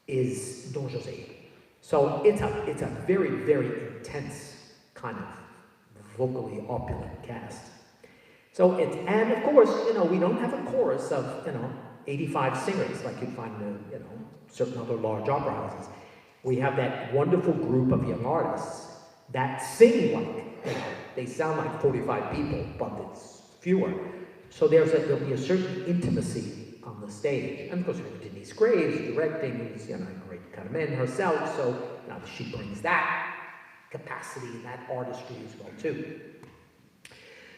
is Don José. So it's a very, very intense kind of vocally opulent cast. So it's, and of course, we don't have a chorus of, 85 singers like you'd find in, certain other large opera houses. We have that wonderful group of young artists that sing like, they sound like 45 people, but it's fewer. So there'll be a certain intimacy on the stage. And of course, we have Denise Graves directing, who's, a great Carmen herself, so she brings that capacity and that artistry as well, too.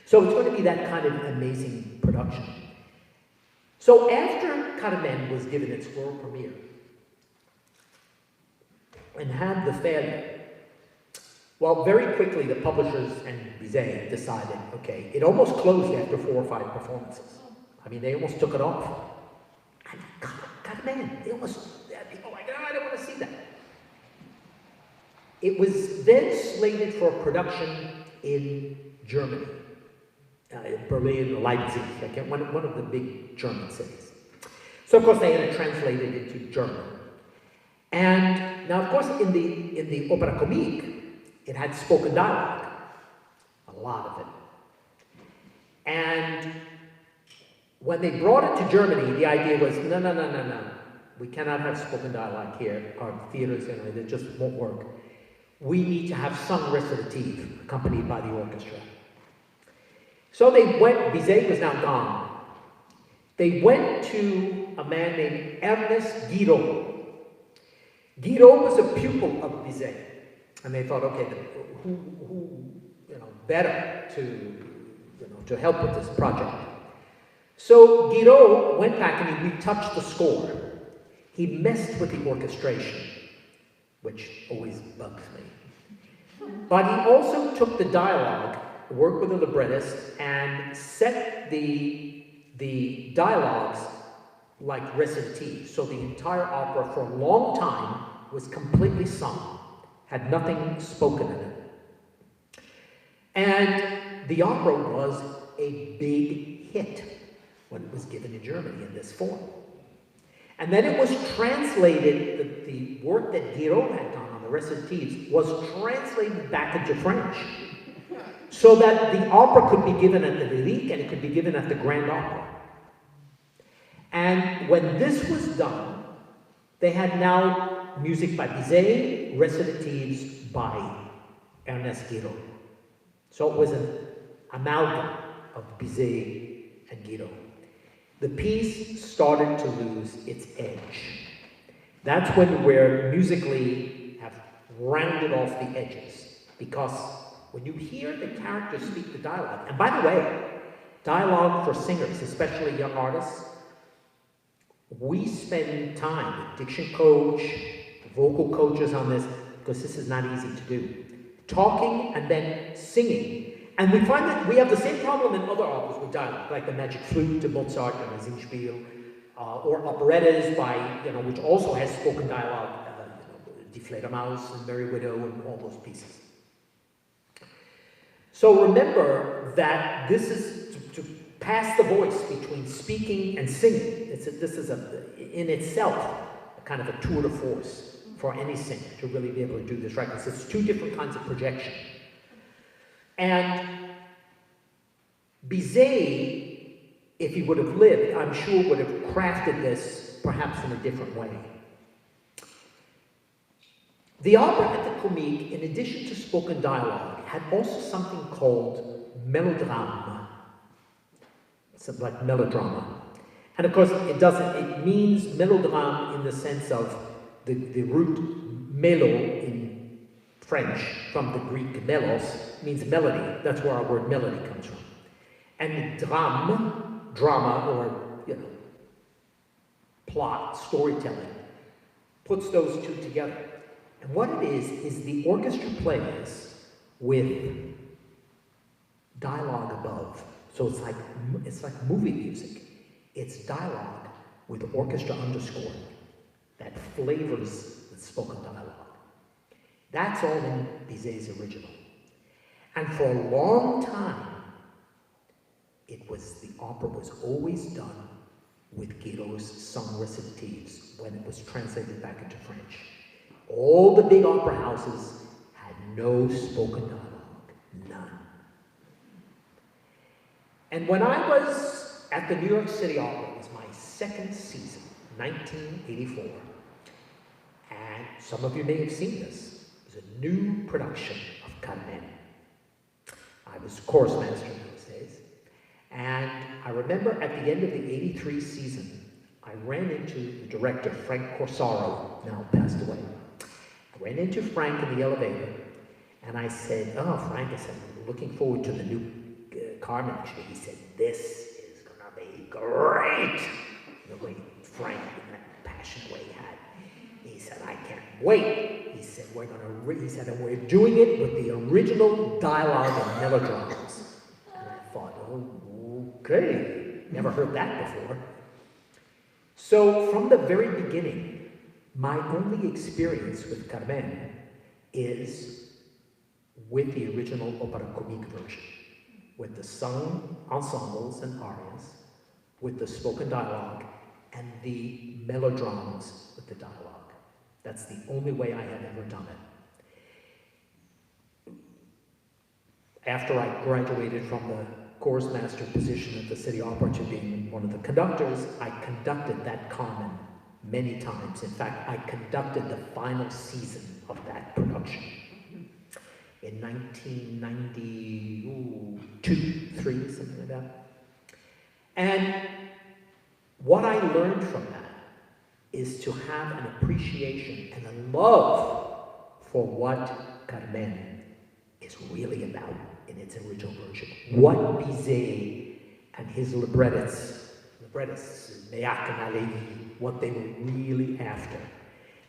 So it's going to be that kind of amazing production. So after Carmen was given its world premiere and had the failure, well, very quickly the publishers and Bizet decided, okay, it almost closed after 4 or 5 performances. I mean, they almost took it off. And Carmen, they almost, oh my God, I don't want to see that. It was then slated for production in Germany. Berlin, Leipzig, one of the big German cities. So of course they had it translated into German. And now of course in the Opera Comique, it had spoken dialogue, a lot of it. And when they brought it to Germany, the idea was, no. We cannot have spoken dialogue here. Our theaters, it just won't work. We need to have sung recitative accompanied by the orchestra. So they went, Bizet was now gone. They went to a man named Ernest Guiraud. Guiraud was a pupil of Bizet. And they thought, okay, who better to help with this project. So Guiraud went back and he retouched the score. He messed with the orchestration, which always bugs me. But he also took the dialogue, worked with a librettist, and set the dialogues like recitative. So the entire opera for a long time was completely sung, had nothing spoken in it. And the opera was a big hit when it was given in Germany in this form. And then it was translated, the work that Guiraud had done on the recitatives was translated back into French, so that the opera could be given at the Lyrique and it could be given at the Grand Opera. And when this was done, they had now music by Bizet, recitatives by Ernest Guiraud. So it was an amalgam of Bizet and Guiraud. The piece started to lose its edge. That's when we're musically have rounded off the edges, because when you hear the characters speak the dialogue, and by the way, dialogue for singers, especially young artists, we spend time with diction coach, vocal coaches on this, because this is not easy to do. Talking and then singing. And we find that we have the same problem in other operas with dialogue, like the Magic Flute to Mozart and the Singspiel, or operettas by, which also has spoken dialogue, Die Fledermaus and Merry Widow and all those pieces. So remember that this is to pass the voice between speaking and singing. This is in itself a kind of a tour de force for any singer to really be able to do this right, because it's 2 different kinds of projection. And Bizet, if he would have lived, I'm sure would have crafted this perhaps in a different way. The opera at the Comique, in addition to spoken dialogue, had also something called melodrama. Something like melodrama. And of course, it means melodrama in the sense of the root melo in French, from the Greek melos, means melody. That's where our word melody comes from. And drama, or, plot, storytelling, puts those 2 together. And what it is the orchestra plays with dialogue above. So it's like movie music. It's dialogue with orchestra underscoring that flavors the spoken dialogue. That's all in Bizet's original. And for a long time, the opera was always done with Guido's song recitatives when it was translated back into French. All the big opera houses had no spoken dialogue, none. And when I was at the New York City Opera, it was my second season, 1984, and some of you may have seen this. It was a new production of Carmen. I was chorus master in those days, and I remember at the end of the 83 season, I ran into the director, Frank Corsaro, now passed away. I ran into Frank in the elevator, and I said, "Oh, Frank," I said, "I'm looking forward to the new Carmen." Actually, he said, "This is gonna be great." The way Frank, in that passionate way he had, he said, "I can't wait." He said, he said, "And we're doing it with the original dialogue and melodramas." And I thought, oh, okay, never heard that before. So from the very beginning, my only experience with Carmen is with the original opera comique version, with the sung ensembles and arias, with the spoken dialogue, and the melodramas with the dialogue. That's the only way I have ever done it. After I graduated from the chorus master position at the City Opera to being one of the conductors, I conducted that Carmen many times. In fact, I conducted the final season of that production in 1992, 3, something like that. And what I learned from that is to have an appreciation and a love for what Carmen is really about in its original version. What Bizet and his librettists, Meilhac and Halévy, what they were really after.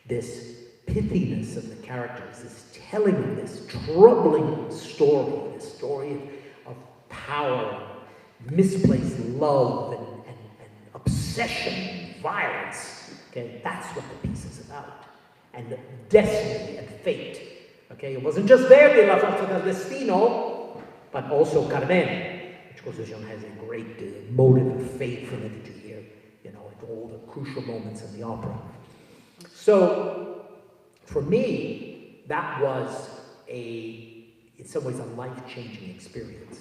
This pithiness of the characters, this telling of this troubling story, this story of power, misplaced love, and obsession, violence. Okay, that's what the piece is about. And destiny and fate. Okay, it wasn't just Verdi, La Forza del Destino, but also Carmen, which Composition has a great motive of fate from it to hear, you know, at all the crucial moments in the opera. So, for me, that was in some ways, a life-changing experience.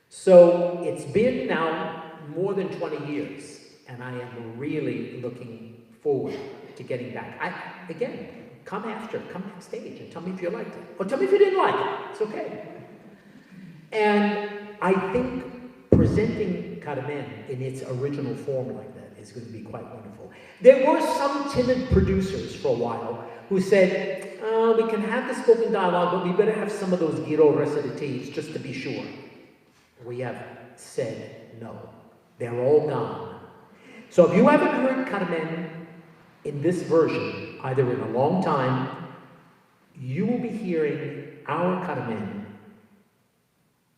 So, it's been now more than 20 years, and I am really looking forward to getting back. Again, come backstage and tell me if you liked it. Or tell me if you didn't like it. It's okay. And I think presenting Carmen in its original form like that is going to be quite wonderful. There were some timid producers for a while who said, we can have the spoken dialogue, but we better have some of those Guido recitatives just to be sure. We have said no. They're all gone. So if you haven't heard Carmen in this version, either in a long time, you will be hearing our Carmen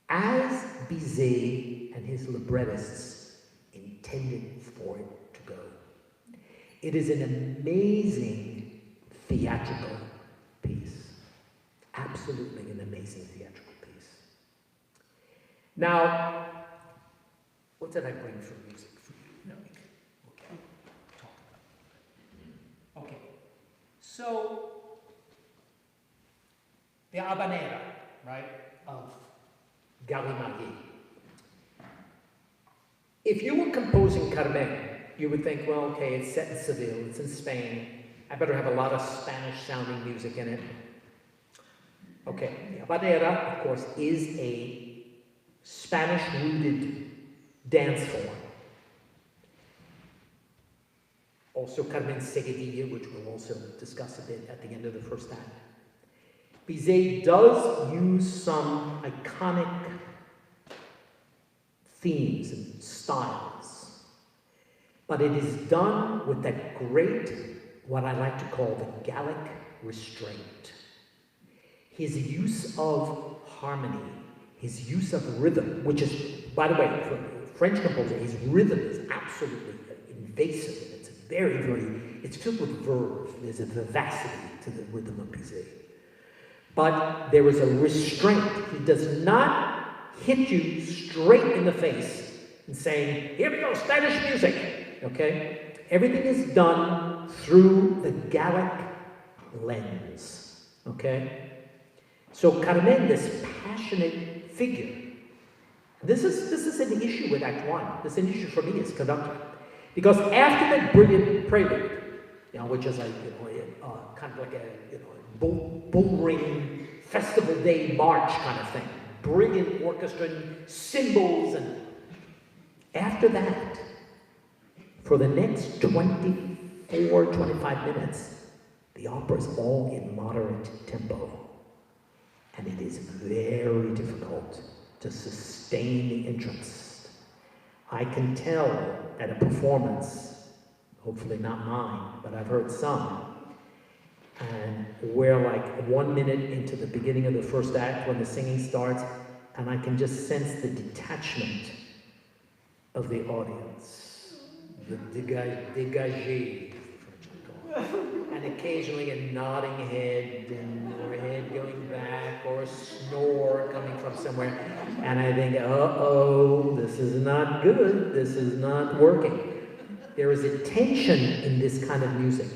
as Bizet and his librettists intended for it to go. It is an amazing theatrical piece. Absolutely an amazing theatrical piece. Now, what did I bring for music for you? No. Okay. So, the Habanera, right, of Galimagui. If you were composing Carmen, you would think, well, okay, it's set in Seville, it's in Spain, I better have a lot of Spanish-sounding music in it. Okay, the Habanera, of course, is a Spanish-rooted dance form. Also Carmen Seguidilla, which we'll also discuss a bit at the end of the first act. Bizet does use some iconic themes and styles, but it is done with that great, what I like to call the Gallic restraint. His use of harmony, his use of rhythm, which is, by the way, for a French composer, his rhythm is absolutely invasive. It's very, very, it's filled with verve. There's a vivacity to the rhythm of Bizet. But there is a restraint. He does not hit you straight in the face and saying, here we go, Spanish music. okay? Everything is done through the Gallic lens, okay? So Carmen, this passionate figure, this is an issue with Act One. This is an issue for me as conductor, because after that brilliant prelude, which is like kind of like a bull ring festival day march kind of thing, brilliant orchestra and cymbals, and after that, for the next 24, 25 minutes, the opera is all in moderate tempo. And it is very difficult to sustain the interest. I can tell at a performance, hopefully not mine, but I've heard some, and we're like 1 minute into the beginning of the first act when the singing starts, and I can just sense the detachment of the audience, the dégagé, and occasionally a nodding head, or a head going back, or a snore coming from somewhere, and I think, uh-oh, this is not good, this is not working. There is a tension in this kind of music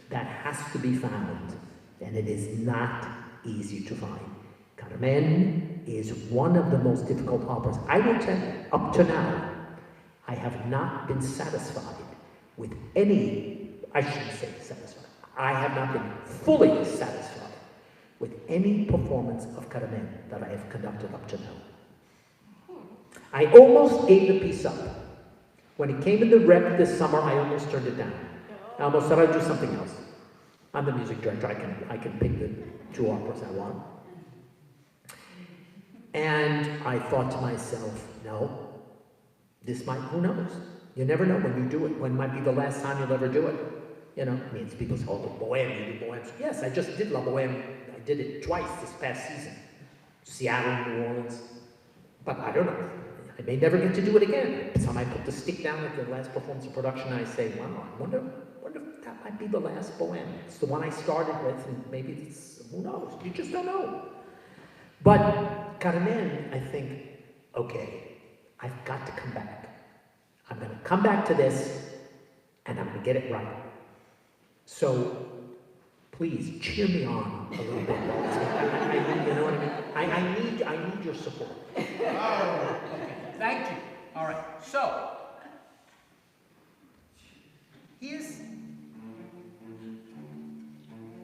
that has to be found, and it is not easy to find. Carmen is one of the most difficult operas. I will tell you, up to now, I have not been satisfied with any, I shouldn't say satisfied, I have not been fully satisfied with any performance of Carmen that I have conducted up to now. I almost gave the piece up. When it came in the rep this summer, I almost turned it down. I almost said I'd do something else. I'm the music director, I can pick the two operas I want. And I thought to myself, no, this might, who knows? You never know when you do it, when might be the last time you'll ever do it. People say, oh, the Bohème, you do Bohème. Yes, I just did La Bohème. I did it twice this past season. Seattle, New Orleans. But I don't know. I may never get to do it again. Some I put the stick down at the last performance of production, and I say, wow, I wonder if that might be the last Bohème. It's the one I started with, and maybe it's, who knows? You just don't know. But Carmen, I think, okay, I've got to come back. I'm going to come back to this, and I'm going to get it right. So, please, cheer me on a little bit. You know what I mean? I need your support. Oh, okay. Thank you. All right. So, here's...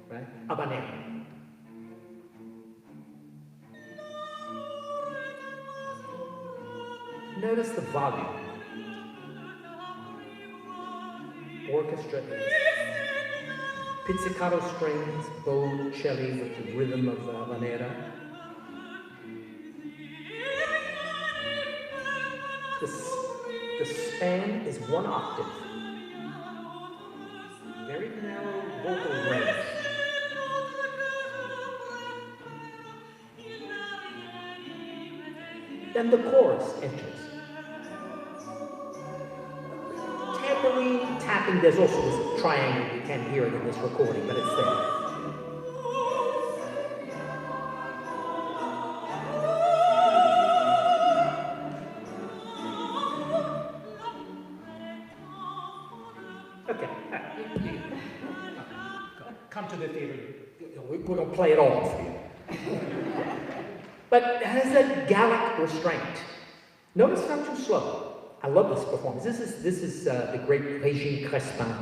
Right? Habanera. Notice the volume. Orchestra is pizzicato strings, bow, cello with the rhythm of the habanera. The span is 1 octave. Very narrow vocal range. Then the chorus enters. Tambourine tapping, there's also this triangle, you can't hear it in this recording, but it's there. Okay, come to the theater, we're going to play it all for you. But it has that Gallic restraint. Notice it's not too slow. I love this performance. This is the great Régine Crespin.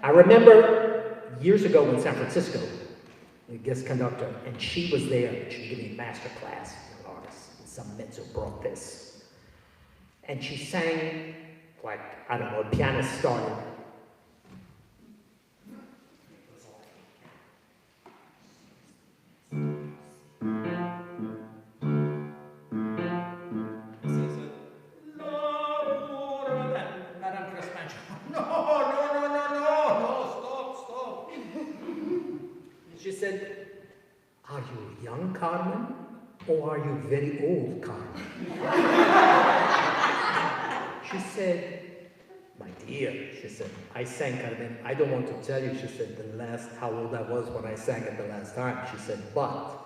I remember years ago in San Francisco, the guest conductor, and she was there. She was giving a master class, young artists, and some mezzo brought this. And she sang, like, I don't know, a pianist started. She said, are you young, Carmen, or are you very old, Carmen? She said, my dear, she said, I sang Carmen. I don't want to tell you, she said, how old I was when I sang it the last time. She said, but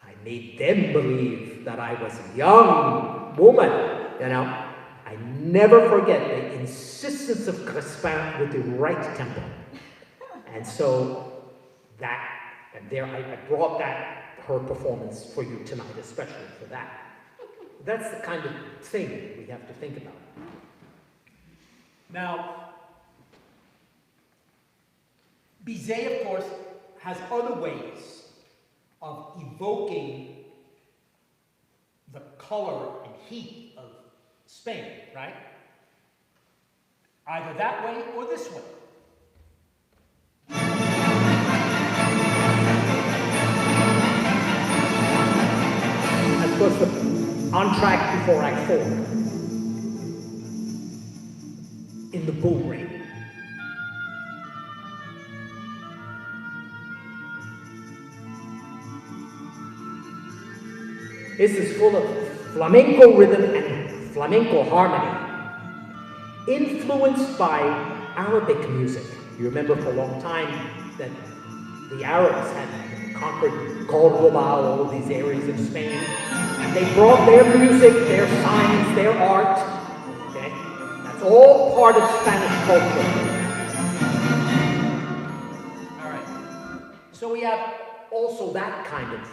I made them believe that I was a young woman, I never forget the persistence of Crespin with the right tempo. And so I brought her performance for you tonight, especially for that. That's the kind of thing we have to think about. Now, Bizet, of course, has other ways of evoking the color and heat of Spain, right? Either that way or this way. Of course, the entr'acte before Act 4, in the bull ring. This is full of flamenco rhythm and flamenco harmony, influenced by Arabic music. You remember for a long time that the Arabs had conquered Cordoba, all of these areas of Spain, and they brought their music, their science, their art. Okay? That's all part of Spanish culture. All right. So we have also that kind of,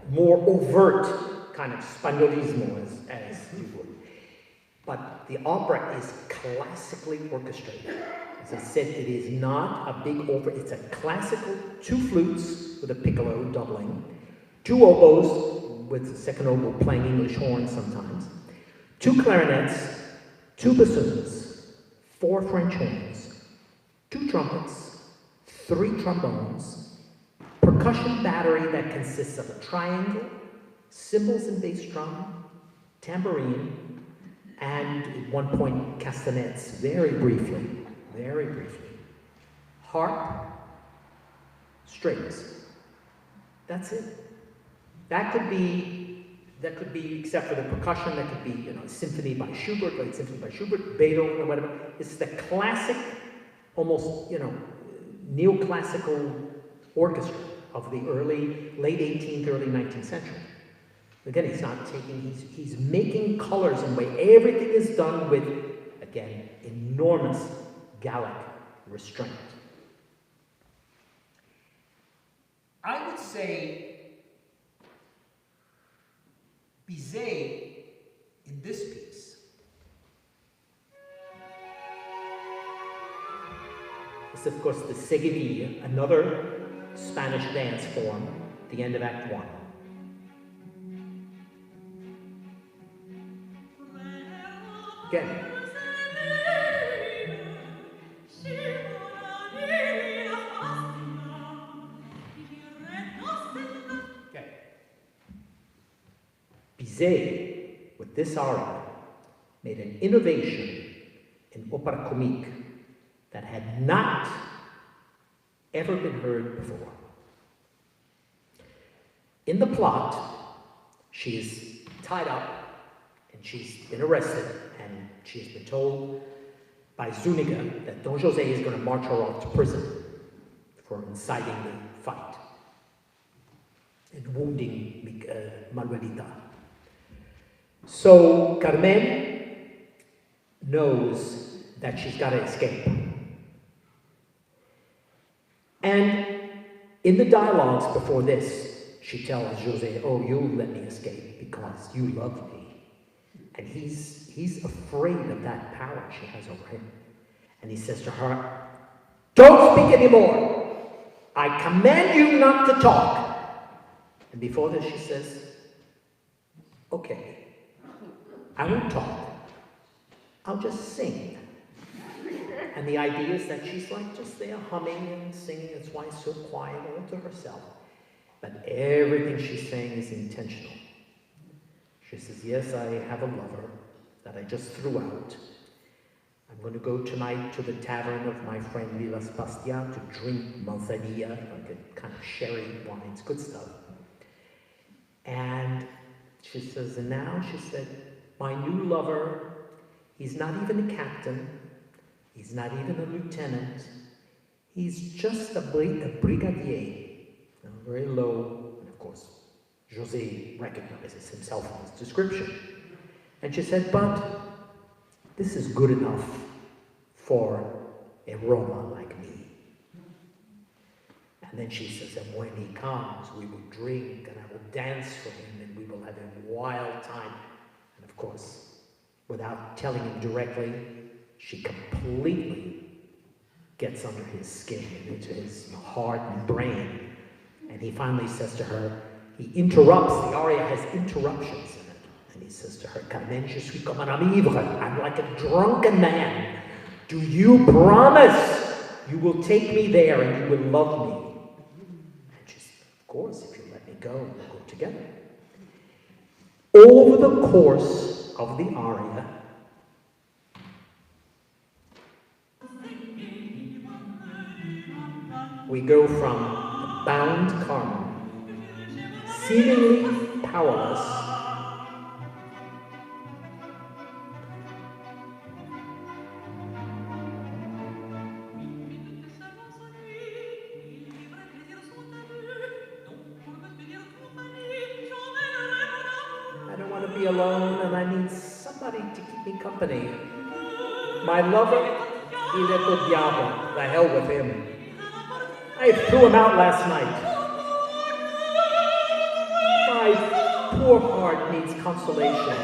more overt kind of Spagnolismo, as you would. But the opera is classically orchestrated. As I said, it is not a big opera. It's a classical 2 flutes with a piccolo doubling, 2 oboes with the second oboe playing English horns sometimes, 2 clarinets, 2 bassoons, 4 French horns, 2 trumpets, 3 trombones, percussion battery that consists of a triangle, cymbals and bass drum, tambourine, and at one point castanets, very briefly, harp, strings. That's it. That could be, except for the percussion, that could be, symphony by Schubert, like symphony by Schubert, Beethoven, or whatever. It's the classic, almost, neoclassical orchestra of the late 18th, early 19th century. Again, he's making colors in a way. Everything is done with, again, enormous Gallic restraint. I would say Bizet in this piece. This, of course, the Seguidilla, another Spanish dance form, the end of Act 1. Again. Bizet, with this aria, made an innovation in opera comique that had not ever been heard before. In the plot, she is tied up and she's been arrested, and she's been told by Zuniga that Don José is going to march her off to prison for inciting the fight and wounding Manuelita. So Carmen knows that she's got to escape. And in the dialogues before this, she tells José, "Oh, you'll let me escape because you love me." And he's afraid of that power she has over him. And he says to her, "Don't speak anymore. I command you not to talk." And before this, she says, "Okay, I won't talk. I'll just sing." And the idea is that she's like just there humming and singing. That's why it's so quiet, all to herself. But everything she's saying is intentional. She says, "Yes, I have a lover that I just threw out. I'm going to go tonight to the tavern of my friend Vilas Bastia to drink manzanilla, like a kind of sherry wine. It's good stuff." And she says, "And now," she said, "my new lover, he's not even a captain. He's not even a lieutenant. He's just a brigadier." Very low, and of course, José recognizes himself in his description. And she said, "But this is good enough for a Roma like me. And then she says, and when he comes, we will drink and I will dance for him and we will have a wild time. And of course, without telling him directly, she completely gets under his skin and into his heart and brain. And he finally says to her, he interrupts, the aria has interruptions in it. And he says to her, Carmen, je suis comme un homme ivre. I'm like a drunken man. Do you promise you will take me there and you will love me? And she said, of course, if you let me go, we'll go together. Over the course of the aria, we go from a bound Carmen, seemingly powerless, be alone and I need somebody to keep me company. My lover, il est au diable, the hell with him. I threw him out last night. My poor heart needs consolation.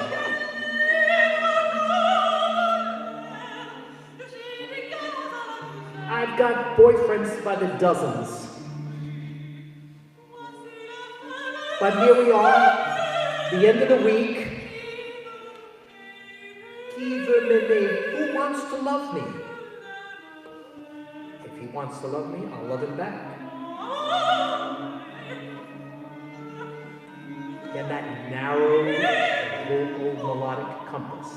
I've got boyfriends by the dozens. But here we are. The end of the week, qui veut m'aimer? Who wants to love me? If he wants to love me, I'll love him back. Again, that narrow vocal melodic compass.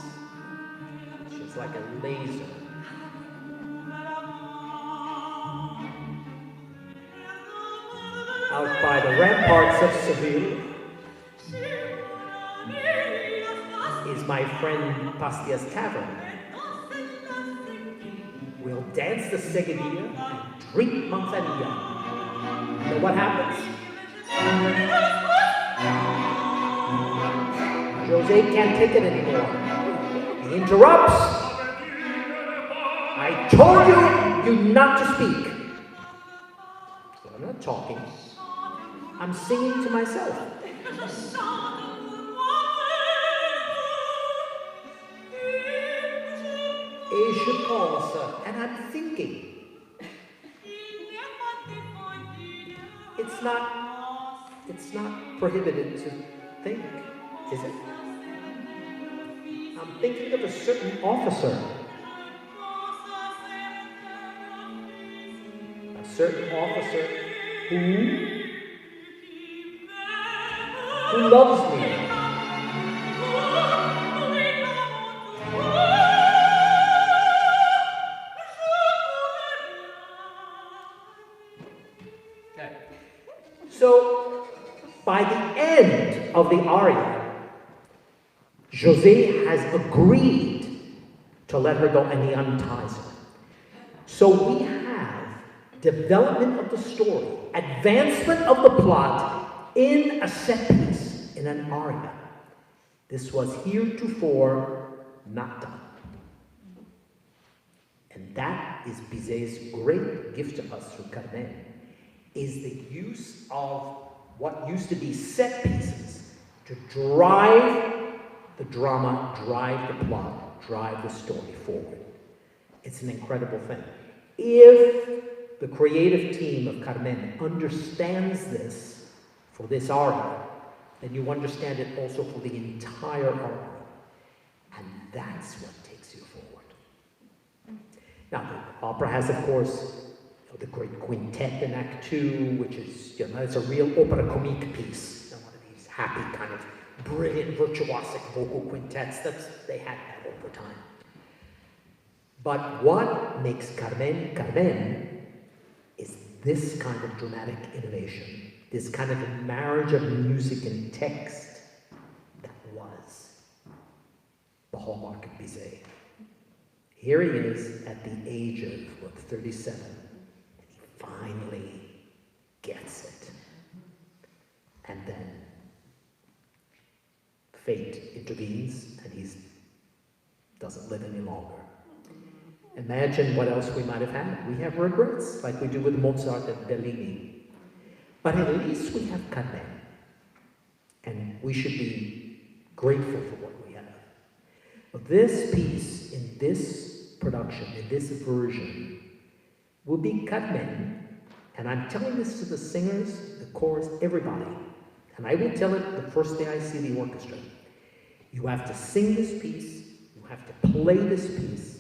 It's just like a laser. Out by the ramparts of Seville, is my friend Pastia's Tavern. We'll dance the seguidilla and drink manzanilla. You know what happens? Jose can't take it anymore. He interrupts. I told you not to speak. So I'm not talking. I'm singing to myself. Et je pense, and I'm thinking. It's not prohibited to think, is it? I'm thinking of a certain officer. A certain officer who loves me. So, by the end of the aria, Jose has agreed to let her go and he unties her. So we have development of the story, advancement of the plot in a set piece, in an aria. This was heretofore not done. And that is Bizet's great gift to us through Carmen, is the use of what used to be set pieces to drive the drama, drive the plot, drive the story forward. It's an incredible thing. If the creative team of Carmen understands this for this aria, then you understand it also for the entire aria. And that's what takes you forward. Now, the opera has, of course, the great quintet in Act 2, which is, it's a real opera comique piece. One of these happy, kind of brilliant, virtuosic vocal quintets. They had that all the time. But what makes Carmen Carmen is this kind of dramatic innovation, this kind of marriage of music and text that was the hallmark of Bizet. Here he is at the age of 37. Finally gets it. And then fate intervenes and he doesn't live any longer. Imagine what else we might have had. We have regrets, like we do with Mozart and Bellini. But at least we have Carmen. And we should be grateful for what we have. But this piece, in this production, in this version, will be Carmen. And I'm telling this to the singers, the chorus, everybody. And I will tell it the first day I see the orchestra. You have to sing this piece, you have to play this piece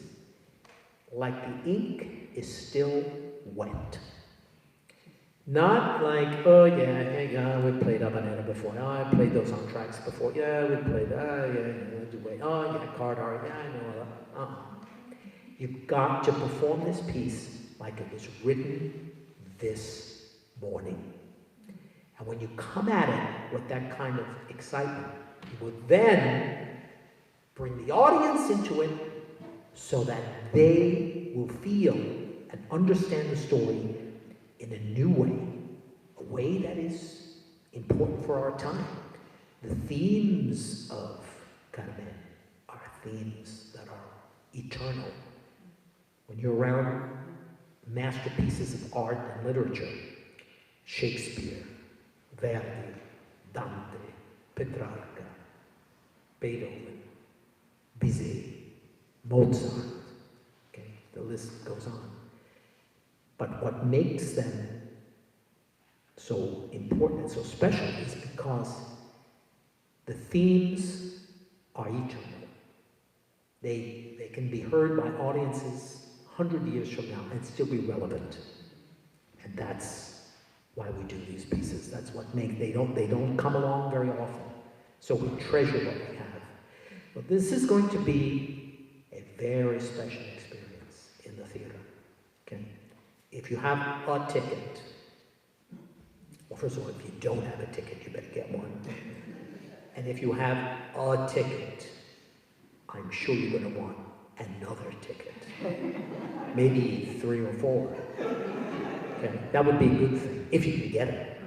like the ink is still wet. Not like, oh yeah, we played Habanera before. Oh, I played those on tracks before. Yeah, we played, oh yeah, Cardar, yeah, I know that. You've got to perform this piece like it was written this morning. And when you come at it with that kind of excitement, you will then bring the audience into it so that they will feel and understand the story in a new way, a way that is important for our time. The themes of Carmen are themes that are eternal. When you're around masterpieces of art and literature, Shakespeare, Verdi, Dante, Petrarca, Beethoven, Bizet, Mozart, okay, the list goes on. But what makes them so important and so special is because the themes are eternal. They can be heard by audiences 100 years from now and still be relevant. And that's why we do these pieces. That's what they don't come along very often. So we treasure what we have. But this is going to be a very special experience in the theater. Okay? If you have a ticket, well, first of all, if you don't have a ticket, you better get one. And if you have a ticket, I'm sure you're going to want another ticket. Maybe 3 or 4. Okay? That would be a good thing, if you can get it.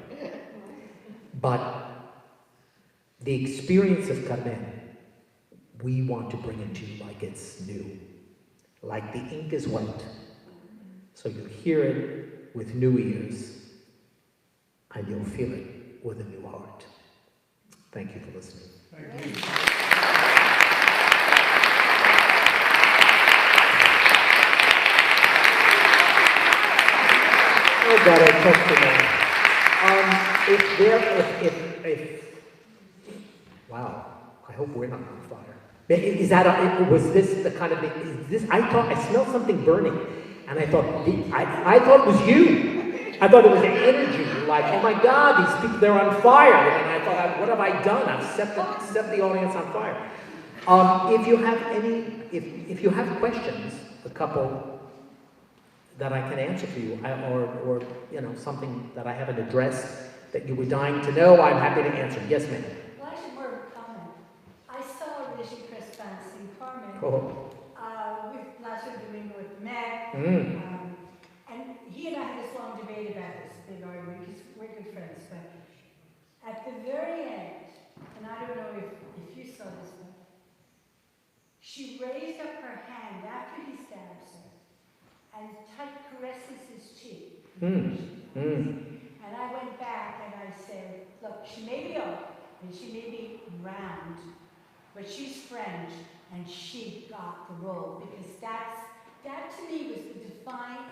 But the experience of Carmen, we want to bring it to you like it's new. Like the ink is white. So you hear it with new ears, and you'll feel it with a new heart. Thank you for listening. Thank you. Oh God, I talked to them. Wow, I hope we're not on fire. Is that, was this the kind of, is this, I smelled something burning, and I thought it was you. I thought it was an energy, like, oh my God, these people, they're on fire. And I thought, what have I done? I've set the audience on fire. If you have if you have questions, a couple that I can answer for you, or you know, something that I haven't addressed that you were dying to know, I'm happy to answer. Yes, ma'am. Well, actually, more of a comment. I saw Rishi Crescens in Carmen with Lazio Domingo with Mac, and he and I had this long debate about this big argument because we're good friends. But at the very end, and I don't know if you saw this one, she raised up her hand after he stabs her and caresses his cheek. And I went back and I said, look, she may be old and she may be round, but she's French and she got the role, because that to me was the defining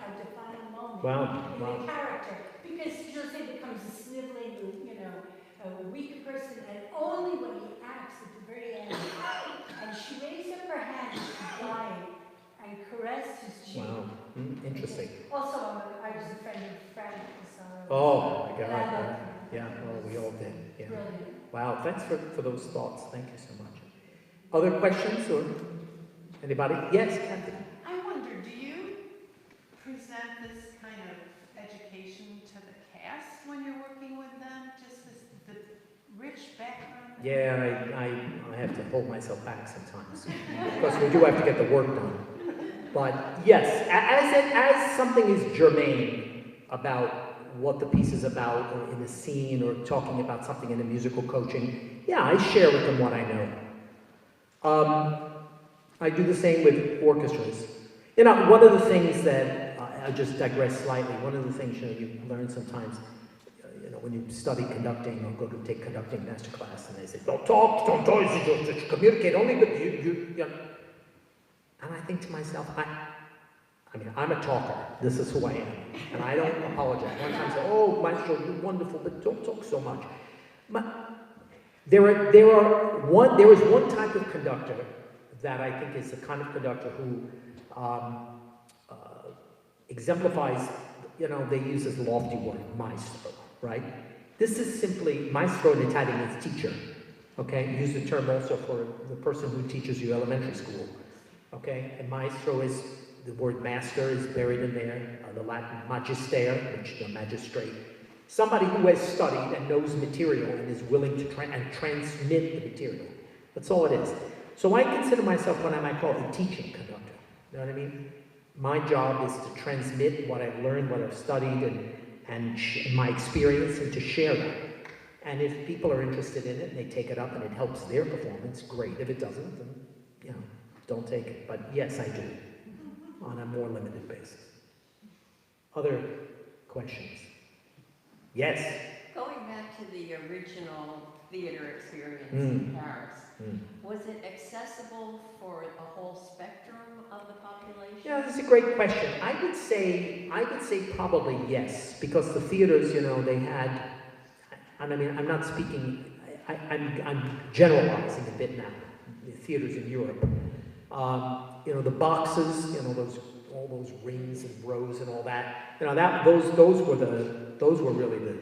moment in the character. Because Jose becomes a sniveling, a weak person, and only when he acts at the very end. And she raised up her hand as she's dying and caressed his cheek. Wow, interesting. Also, I was a friend of Frank Casaro. Oh my God. Yeah, well, we all did. Yeah. Brilliant. Wow, thanks for those thoughts. Thank you so much. Other questions or anybody? Yes, Kathy. I wonder, do you present this kind of education to the cast when you're working with them? Just the rich background? Yeah, I have to hold myself back sometimes because we do have to get the work done. But yes, as something is germane about what the piece is about, or in a scene, or talking about something in a musical coaching, yeah, I share with them what I know. I do the same with orchestras. You know, one of the things that, I'll just digress slightly, one of the things, you know, you learn sometimes, you know, when you study conducting or go to take conducting master class, and they say, don't talk, just communicate only with you know. And I think to myself, I mean, I'm a talker. This is who I am. And I don't apologize. One time I say, oh, Maestro, you're wonderful, but don't talk so much. But there is one type of conductor that I think is the kind of conductor who exemplifies, you know, they use this lofty word, maestro, right? This is simply, maestro in Italian means teacher, okay? Use the term also for the person who teaches you elementary school, okay? And maestro is, the word master is buried in there, the Latin magister, which is a magistrate. Somebody who has studied and knows material and is willing to transmit the material. That's all it is. So I consider myself what I might call a teaching conductor. You know what I mean? My job is to transmit what I've learned, what I've studied, and my experience, and to share that. And if people are interested in it and they take it up and it helps their performance, great. If it doesn't, then, you know, don't take it. But yes, I do, on a more limited basis. Other questions? Yes? Going back to the original theater experience in Paris, was it accessible for a whole spectrum of the population? Yeah, that's a great question. I would say probably yes, because the theaters, you know, they had, and I mean, I'm not speaking, I'm generalizing a bit now, the theaters in Europe. You know, the boxes, you know, all those rings and rows and all that, you know, those were really the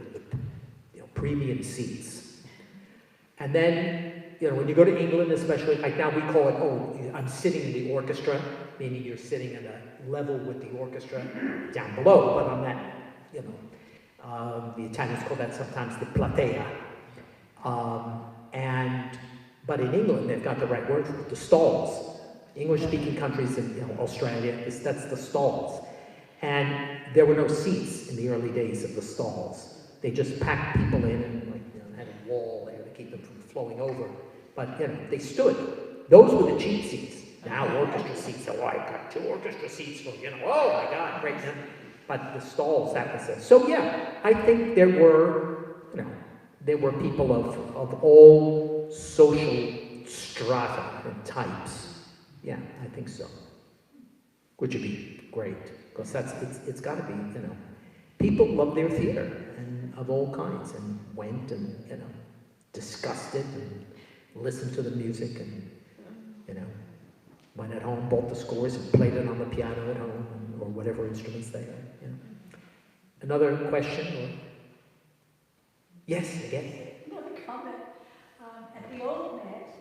you know, premium seats. And then, you know, when you go to England, especially, like now we call it, oh, I'm sitting in the orchestra, meaning you're sitting at a level with the orchestra down below, but on that, you know, the Italians call that sometimes the platea. But in England, they've got the right word for it, the stalls. English-speaking countries in, you know, Australia, that's the stalls. And there were no seats in the early days of the stalls. They just packed people in and, like, you know, had a wall there to keep them from flowing over. But, you know, they stood. Those were the cheap seats. Now orchestra seats, oh, I got 2 orchestra seats for, you know, oh my God, great. But the stalls, that was it. So yeah, I think there were, you know, there were people of all social strata and types. Yeah, I think so. Which would be great, because it's got to be, you know, people love their theater and of all kinds, and went and, you know, discussed it and listened to the music and, you know, went at home, bought the scores and played it on the piano at home, or whatever instruments they had. You know. Another question? Or? Yes, again. Another comment. At the old Met,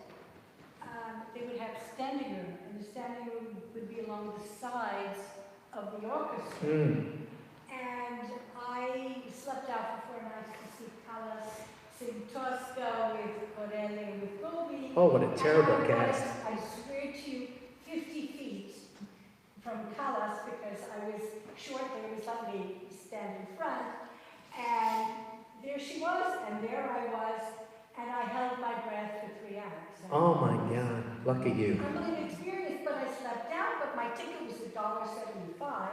they would have standing room, and the standing room would be along the sides of the orchestra. And I slept out for 4 nights to see Callas sing Tosca with Corelli, with Gobi. Oh, what a terrible cast. I swear to you, 50 feet from Callas, because I was short, there was let me stand in front. And there she was, and there I was, and I held my breath for 3 hours. Oh my God, lucky you. Unbelievable experience, but I slept down, but my ticket was $1.75,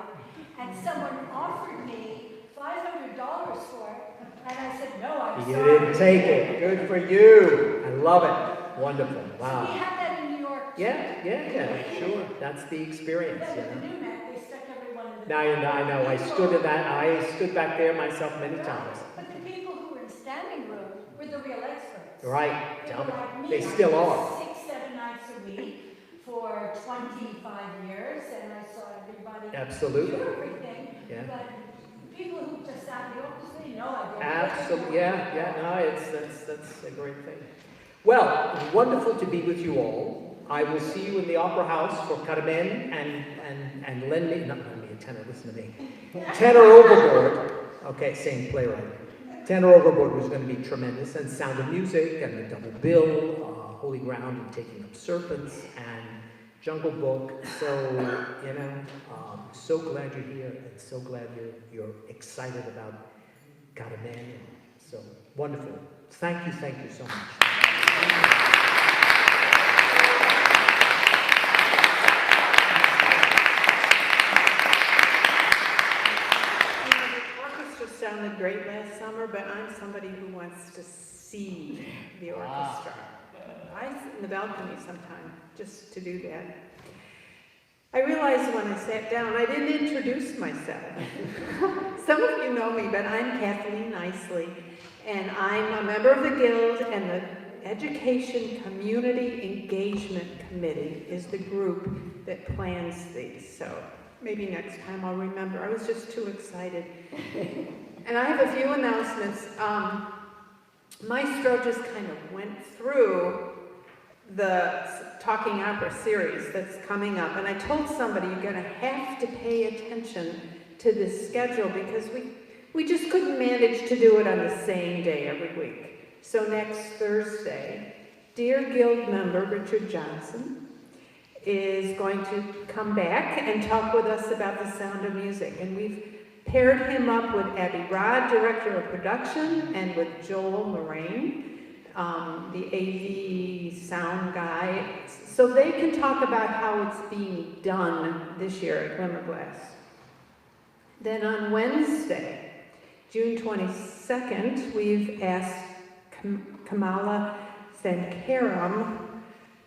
and someone offered me $500 for it, and I said, no, I'm You sorry. didn't take it. Good for you. I love it. Wonderful. So we Wow. have that in New York, too. Yeah, sure. That's the experience, Yeah, you with the know. new Met, they stuck everyone in the... Now you know, I know. I stood back there myself many times. But the people who were in standing room were the real experts. Right. They Tell were me. like me. They I still did are. 6-7 nights a week for 25 years, and I saw everybody Absolutely. do everything. Yeah. But people who just sat in the office, they know I did. Absolutely. Yeah. No, that's a great thing. Well, wonderful to be with you all. I will see you in the Opera House for Carmen and lend me, not lend me a tenor, listen to me. Tenor Overboard. Okay, same playwright. Tenor Overboard was going to be tremendous, and Sound of Music, and the double bill, Holy Ground and Taking Up Serpents, and Jungle Book. So, you know, so glad you're here, and so glad you're excited about Carmen. So wonderful. Thank you so much. sounded great last summer, but I'm somebody who wants to see the orchestra. I sit in the balcony sometime just to do that. I realized when I sat down, I didn't introduce myself. Some of you know me, but I'm Kathleen Nicely, and I'm a member of the Guild, and the Education Community Engagement Committee is the group that plans these. So maybe next time I'll remember. I was just too excited. And I have a few announcements. Maestro just kind of went through the Talking Opera series that's coming up, and I told somebody you're going to have to pay attention to this schedule because we just couldn't manage to do it on the same day every week. So next Thursday, dear Guild member Richard Johnson is going to come back and talk with us about The Sound of Music, and we've paired him up with Abby Rod, Director of Production, and with Joel Moraine, the AV sound guy, so they can talk about how it's being done this year at Glimmerglass. Then on Wednesday, June 22nd, we've asked Kamala Sankaram,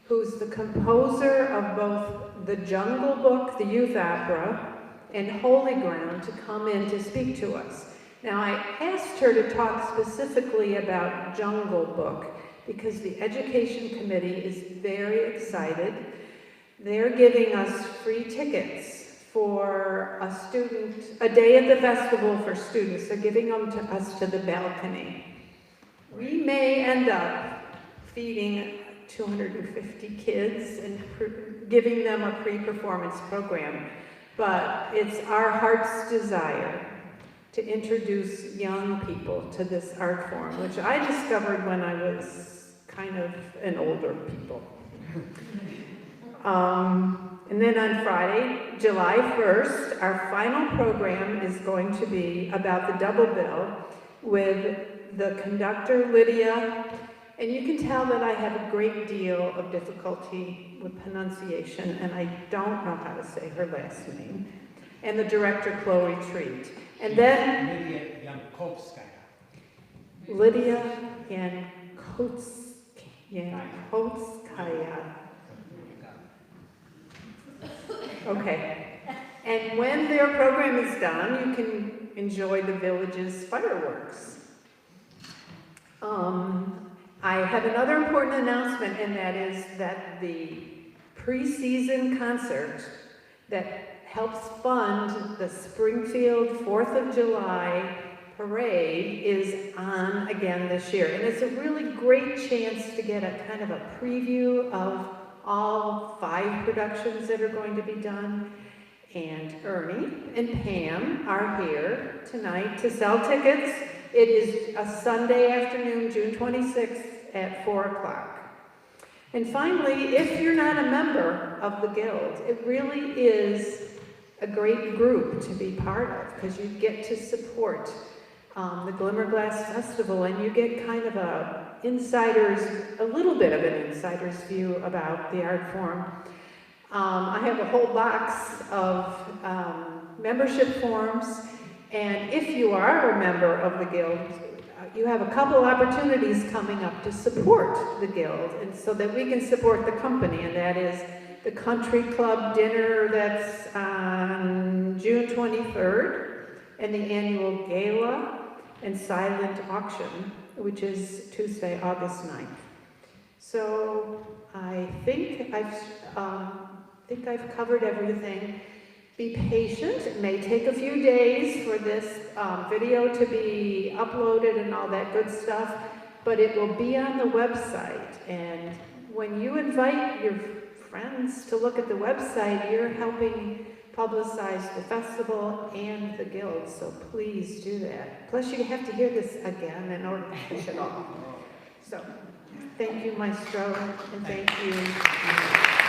who's the composer of both The Jungle Book, the youth opera, and Holy Ground, to come in to speak to us. Now, I asked her to talk specifically about Jungle Book because the Education Committee is very excited. They're giving us free tickets for a day at the festival for students. They're giving them to us to the balcony. We may end up feeding 250 kids and giving them a pre-performance program, but it's our heart's desire to introduce young people to this art form, which I discovered when I was kind of an older people. And then on Friday, July 1st, our final program is going to be about the double bill with the conductor, Lydia, and you can tell that I have a great deal of difficulty with pronunciation, and I don't know how to say her last name, and the director, Chloe Treat. And then Lydia Yankowskaya. Okay. And when their program is done, you can enjoy the village's fireworks. I have another important announcement, and that is that the pre-season concert that helps fund the Springfield 4th of July parade is on again this year. And it's a really great chance to get a kind of a preview of all 5 productions that are going to be done. And Ernie and Pam are here tonight to sell tickets. It is a Sunday afternoon, June 26th at 4 o'clock. And finally, if you're not a member of the Guild, it really is a great group to be part of because you get to support the Glimmerglass Festival, and you get kind of a little bit of an insider's view about the art form. I have a whole box of membership forms, and if you are a member of the Guild, you have a couple opportunities coming up to support the Guild, and so that we can support the company, and that is the Country Club dinner that's on June 23rd, and the annual gala and silent auction, which is Tuesday, August 9th. So I think I've covered everything. Be patient. It may take a few days for this video to be uploaded and all that good stuff, but it will be on the website. And when you invite your friends to look at the website, you're helping publicize the festival and the Guild, so please do that. Plus you have to hear this again in order to finish it all. So, thank you, Maestro, and thank you.